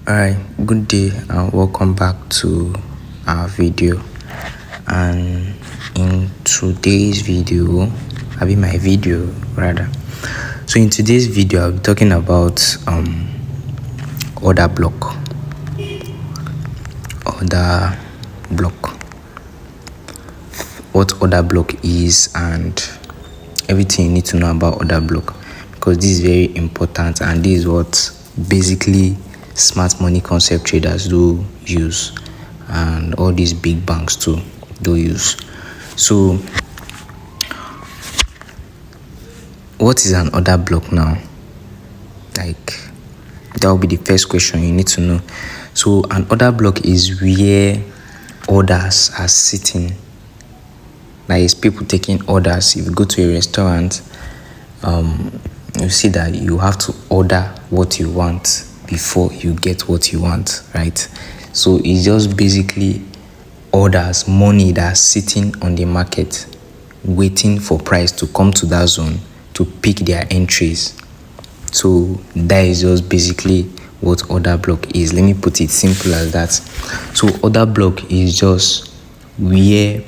Alright, good day and welcome back to our video. And in today's video, my video rather. So in today's video, I'll be talking about order block. What order block is and everything you need to know about order block, because this is very important and this is what basically smart money concept traders do use, and all these big banks too do use. So what is an order block now? Like, that will be the first question you need to know. So an order block is where orders are sitting. Like, it's people taking orders. If you go to a restaurant, you see that you have to order what you want before you get what you want, right? So it's just basically orders, money that's sitting on the market waiting for price to come to that zone to pick their entries. So that is just basically what order block is. Let me put it simple as that. So order block is just where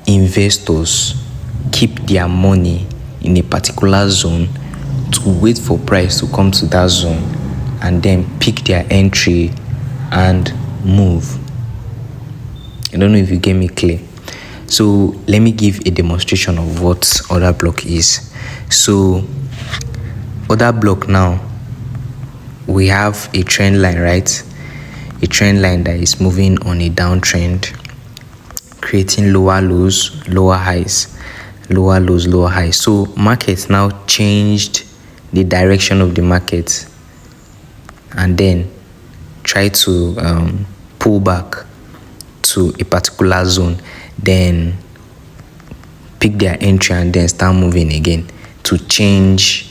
investors keep their money in a particular zone to wait for price to come to that zone and then pick their entry and move. I don't know if you get me clear. So let me give a demonstration of what order block is. So order block now, we have a trend line, right? A trend line that is moving on a downtrend, creating lower lows, lower highs, lower lows, lower highs. So market now changed the direction of the market and then try to pull back to a particular zone, then pick their entry and then start moving again to change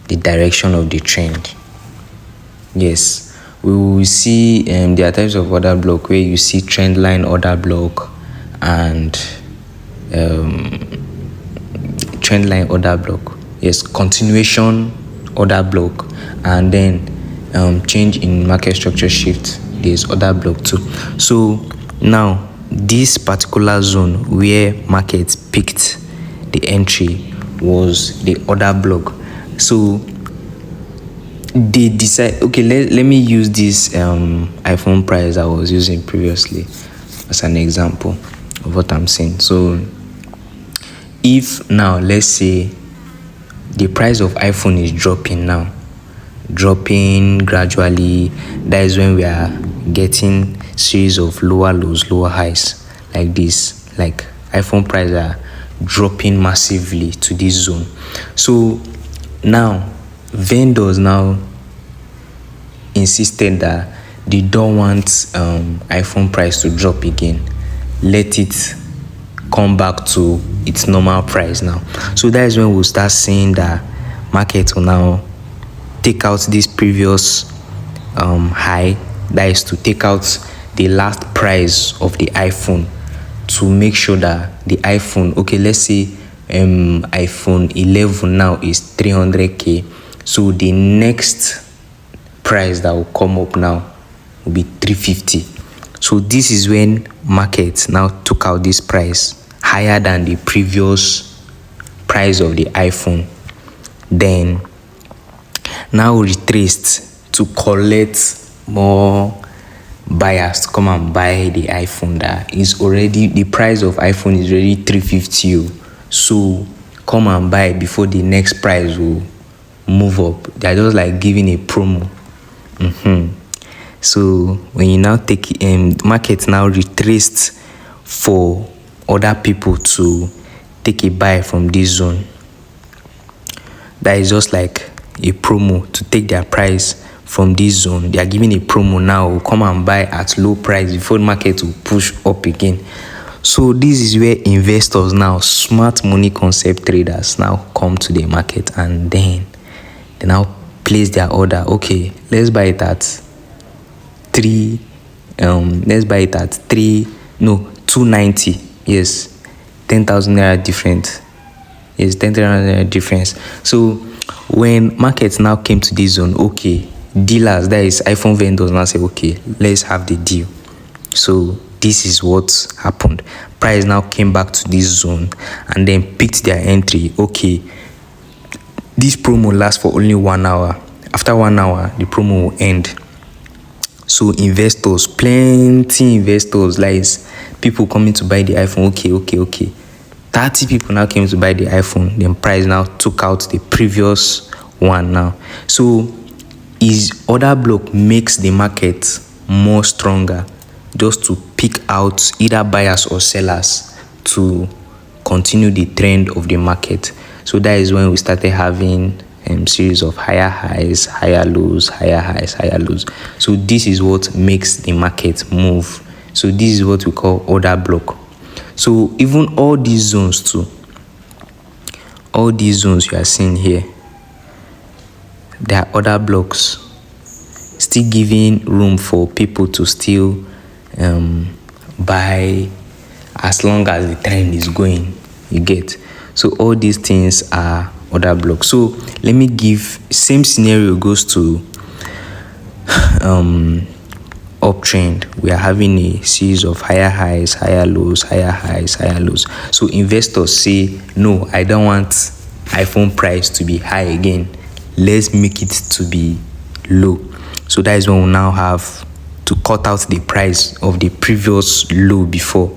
the direction of the trend. Yes, we will see there are types of order block where you see trend line order block and trend line order block. Yes, continuation order block, and then change in market structure shift. There's order block too. So now this particular zone where markets picked the entry was the order block. So they decide, okay, let me use this iPhone price I was using previously as an example of what I'm saying. So if now, let's say the price of iPhone is dropping gradually, that is when we are getting series of lower lows, lower highs like this. Like iPhone price are dropping massively to this zone. So now vendors now insisted that they don't want iPhone price to drop again. Let it come back to its normal price now. So that is when we'll start seeing that market will now take out this previous high, that is to take out the last price of the iPhone, to make sure that the iPhone, okay, let's say iPhone 11 now is 300k, so the next price that will come up now will be 350. So this is when market now took out this price higher than the previous price of the iPhone, then now retraced to collect more buyers to come and buy the iPhone. That is already, the price of iPhone is already 350. So come and buy before the next price will move up. They're just like giving a promo. So when you now take market now retraced for other people to take a buy from this zone, that is just like a promo to take their price from this zone. They are giving a promo now, come and buy at low price before the market will push up again. So this is where investors now, smart money concept traders, now come to the market and then they now place their order. Okay, let's buy it at 290. Yes, 10,000 naira difference. Yes, 10,000 naira difference. So when markets now came to this zone, okay, dealers, that is iPhone vendors, now say, okay, let's have the deal. So this is what happened. Price now came back to this zone and then picked their entry. Okay, this promo lasts for only 1 hour. After 1 hour, the promo will end. So investors, plenty investors, like people coming to buy the iPhone. Okay. 30 people now came to buy the iPhone. Then price now took out the previous one now. So his order block makes the market more stronger, just to pick out either buyers or sellers to continue the trend of the market. So that is when we started having series of higher highs, higher lows, higher highs, higher lows. So this is what makes the market move. So this is what we call order block. So even all these zones too, all these zones you are seeing here, they are order blocks, still giving room for people to still buy as long as the trend is going, you get. So all these things are order blocks. So let me give, same scenario goes to uptrend. We are having a series of higher highs, higher lows, higher highs, higher lows. So investors say, no, I don't want iPhone price to be high again, let's make it to be low. So that is when we now have to cut out the price of the previous low before,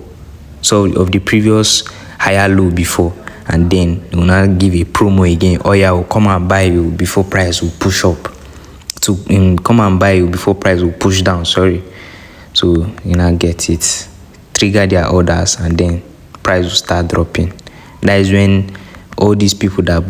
so of the previous higher low before, and then we'll now give a promo again. Oh yeah, we'll come and buy you before price will push up, to come and buy you before price will push down, sorry. So you now get it, trigger their orders, and then price will start dropping. That is when all these people that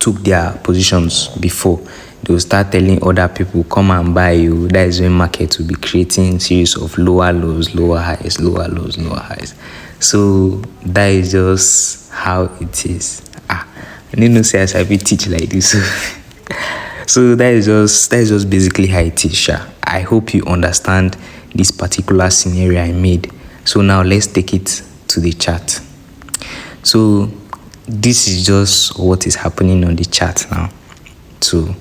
took their positions before, they will start telling other people, come and buy you. That is when market will be creating series of lower lows, lower highs, lower lows, lower highs. So that is just how it is. I didn't know say I shall be teach like this. So that is just basically how it is. I hope you understand this particular scenario I made. So now let's take it to the chart. So this is just what is happening on the chart now. So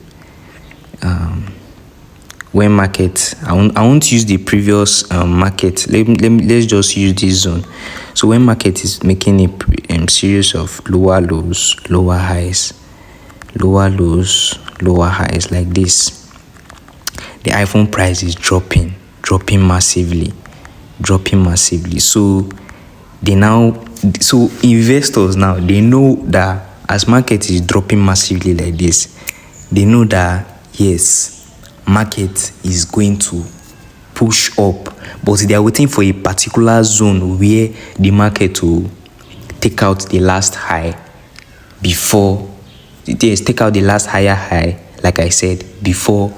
when market, I won't use the previous market. Let's just use this zone. So when market is making a series of lower lows, lower highs, lower lows, lower highs like this, the iPhone price is dropping massively. So investors now, they know that as market is dropping massively like this, they know that yes, market is going to push up, but they are waiting for a particular zone where the market will take out the last high before, take out the last higher high, like I said, before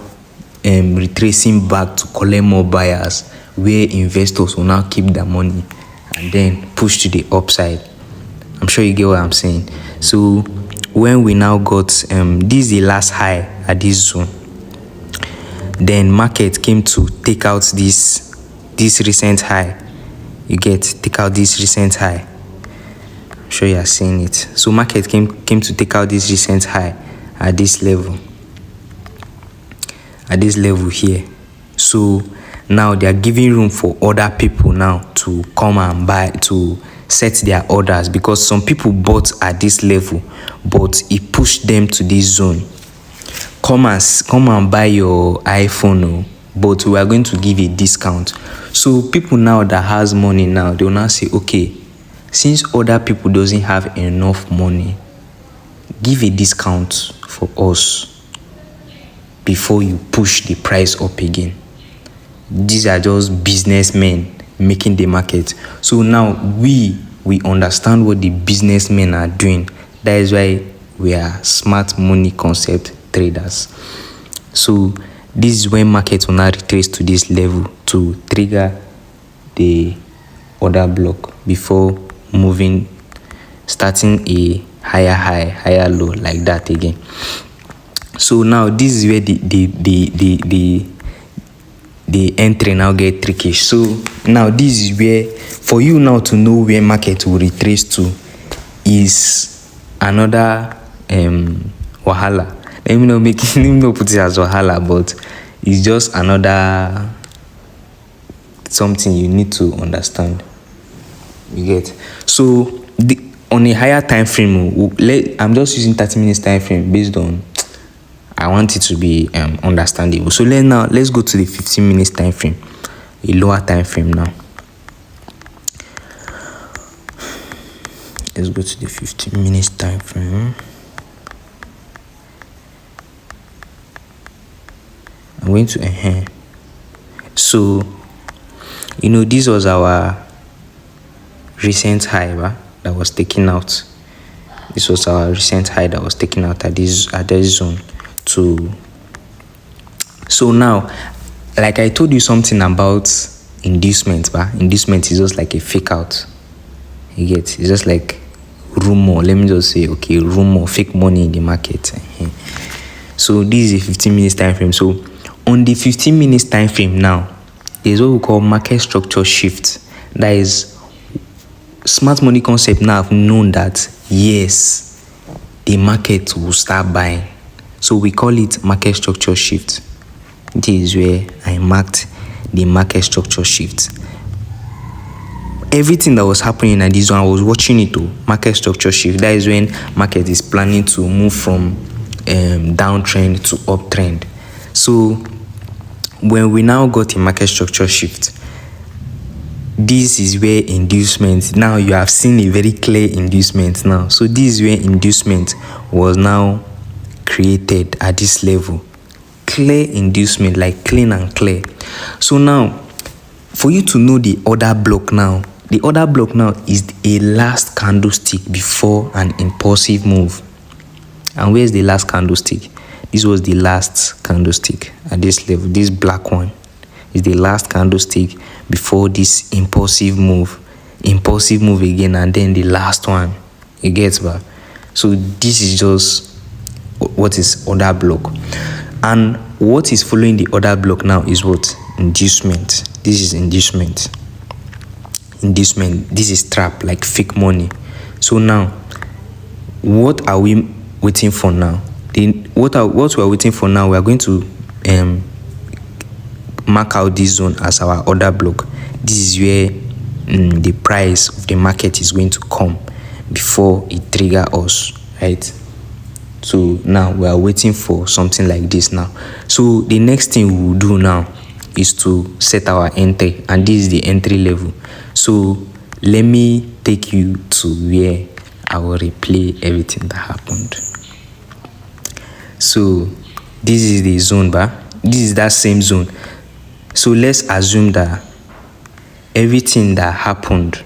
retracing back to collect more buyers, where investors will now keep their money and then push to the upside. I'm sure you get what I'm saying. So when we now got this is the last high at this zone, then market came to take out this recent high. You get, take out this recent high. I'm sure you are seeing it. So market came to take out this recent high at this level here. So now they are giving room for other people now to come and buy, to set their orders, because some people bought at this level, but it pushed them to this zone. Come and buy your iPhone, but we are going to give a discount. So people now that has money now, they will now say, okay, since other people doesn't have enough money, give a discount for us before you push the price up again. These are just businessmen making the market. So now we understand what the businessmen are doing. That is why we are smart money concept traders. So this is when market will now retrace to this level to trigger the order block before moving, starting a higher high, higher low like that again. So now this is where the entry now get tricky. So now this is where, for you now to know where market will retrace to, is another wahala. let me not make it, let me not put it as wahala, but it's just another something you need to understand. You get? So on a higher time frame, I'm just using 30 minutes time frame based on I want it to be understandable. So let's go to the 15 minutes time frame, a lower time frame now. Let's go to the 15 minutes time frame. I'm going to so this was our recent high that was taken out. This was our recent high that was taken out at this zone. So now, like I told you something about inducement, inducement is just like a fake out. You get? It's just like rumor. Let me just say, okay, rumor, fake money in the market. So this is a 15 minutes time frame. So on the 15 minutes time frame now, there's what we call market structure shift. That is, smart money concept now have known that yes, the market will start buying. So we call it market structure shift. This is where I marked the market structure shift. Everything that was happening at this one, I was watching it too. Market structure shift. That is when market is planning to move from downtrend to uptrend. So when we now got a market structure shift, this is where inducement. Now you have seen a very clear inducement now. So this is where inducement was now created at this level. Clear inducement, like clean and clear. So now, for you to know the order block now, the order block now is a last candlestick before an impulsive move. And where's the last candlestick? This was the last candlestick at this level. This black one is the last candlestick before this impulsive move again, and then the last one. It gets back. So this is just what is order block. And what is following the order block now is what? Inducement. This is inducement. Inducement. This is trap, like fake money. So now, what are we waiting for now? What we are waiting for now, we are going to mark out this zone as our order block. This is where the price of the market is going to come before it trigger us, right? So now we are waiting for something like this now. So the next thing we will do now is to set our entry, and this is the entry level. So let me take you to where I will replay everything that happened. So this is the zone bar. This is that same zone. So let's assume that everything that happened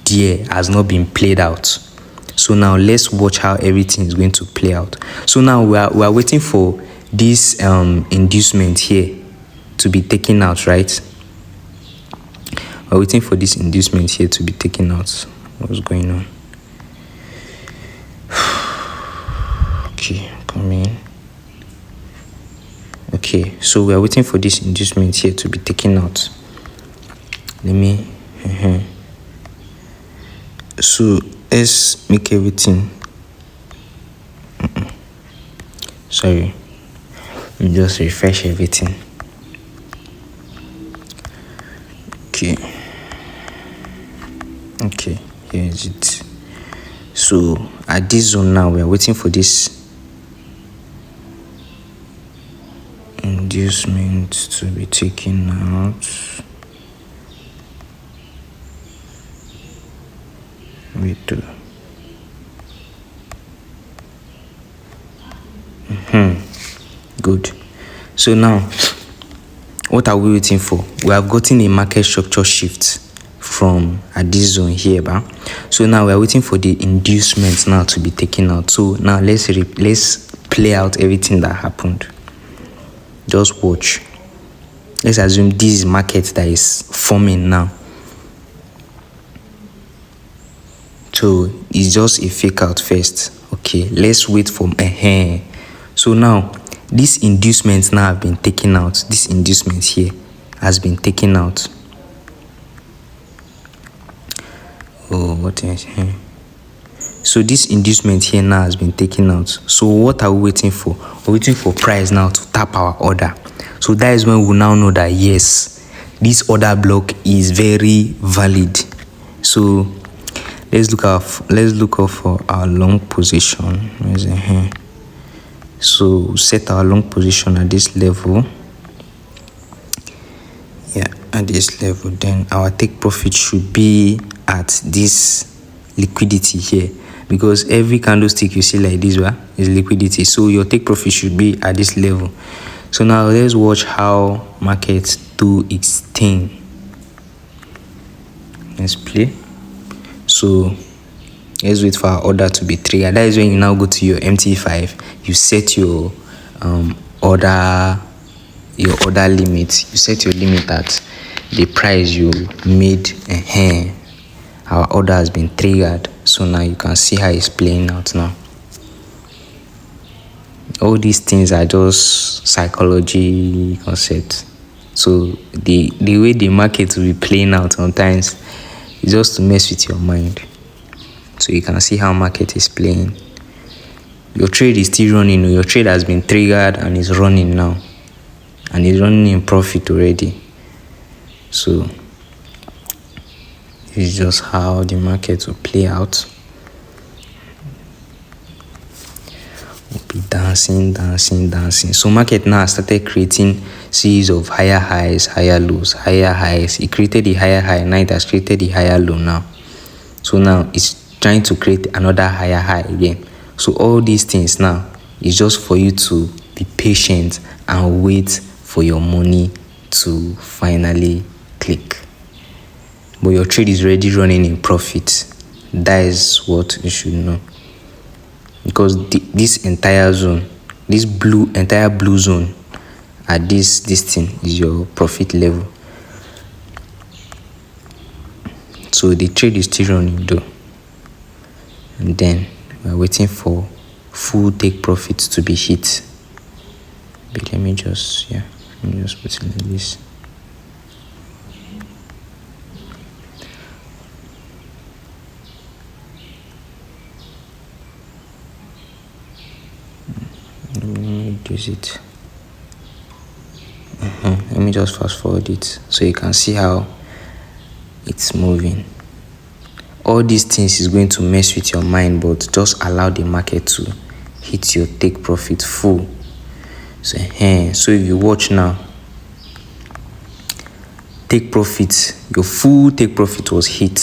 there has not been played out. So now let's watch how everything is going to play out. So now we are waiting for this inducement here to be taken out, right? We're waiting for this inducement here to be taken out. What's going on? Okay, come in. Okay, so we are waiting for this inducement here to be taken out. Let me so let's make everything sorry, let me just refresh everything. Okay, here is it. So at this zone now, we are waiting for this inducement to be taken out. Good. So now, what are we waiting for? We have gotten a market structure shift from at this zone here, so now we are waiting for the inducement now to be taken out. So now let's play out everything that happened. Just watch. Let's assume this is market that is forming now. So it's just a fake out first. Okay, let's wait for So now this inducement now have been taken out. This inducement here has been taken out. Oh, what is here? So this inducement here now has been taken out. So what are we waiting for? We're waiting for price now to tap our order. So that is when we now know that yes, this order block is very valid. So let's look out for our long position. Where's it here? So set our long position at this level. Yeah, at this level. Then our take profit should be at this liquidity here, because every candlestick you see like this one is liquidity. So your take profit should be at this level. So now let's watch how markets do its thing. Let's play. So let's wait for our order to be triggered. That is when you now go to your MT5. You set your order limit. You set your limit at the price you made. Our order has been triggered. So now you can see how it's playing out now. All these things are just psychology concepts. So the way the market will be playing out sometimes is just to mess with your mind. So you can see how market is playing. Your trade is still running. Your trade has been triggered and is running now. And it's running in profit already. So this is just how the market will play out. We'll be dancing. So market now started creating series of higher highs, higher lows, higher highs. It created the higher high. Now it has created the higher low now. So now it's trying to create another higher high again. So all these things now is just for you to be patient and wait for your money to finally click. But your trade is already running in profit. That is what you should know. Because this entire zone, this entire blue zone at this thing is your profit level. So the trade is still running though. And then we're waiting for full take profits to be hit. But let me just put it like this. Let me reduce it. Let me just fast forward it so you can see how it's moving. All these things is going to mess with your mind, but just allow the market to hit your take profit full. So if you watch now, take profit, your full take profit was hit.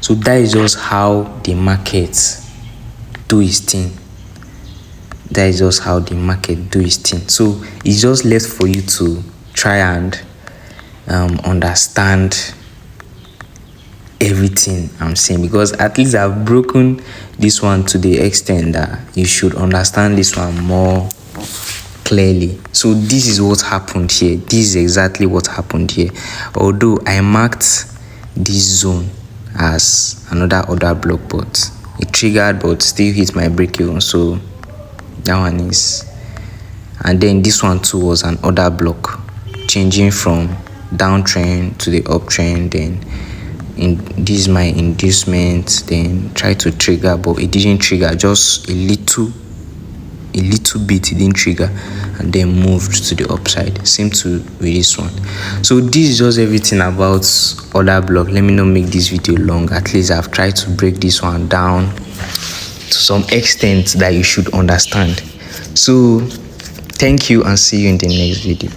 So that is just how the market do its thing. That is just how the market do its thing. So it's just left for you to try and understand everything I'm saying, because at least I've broken this one to the extent that you should understand this one more clearly. So this is what happened here. This is exactly what happened here. Although I marked this zone as another order block, but it triggered but still hit my break even. So that one is, and then this one too was an order block, changing from downtrend to the uptrend. Then this is my inducement, then try to trigger, but it didn't trigger, just a little bit. It didn't trigger, and then moved to the upside. Same with this one. So this is just everything about order block. Let me not make this video long. At least I've tried to break this one down to some extent that you should understand. So thank you and see you in the next video.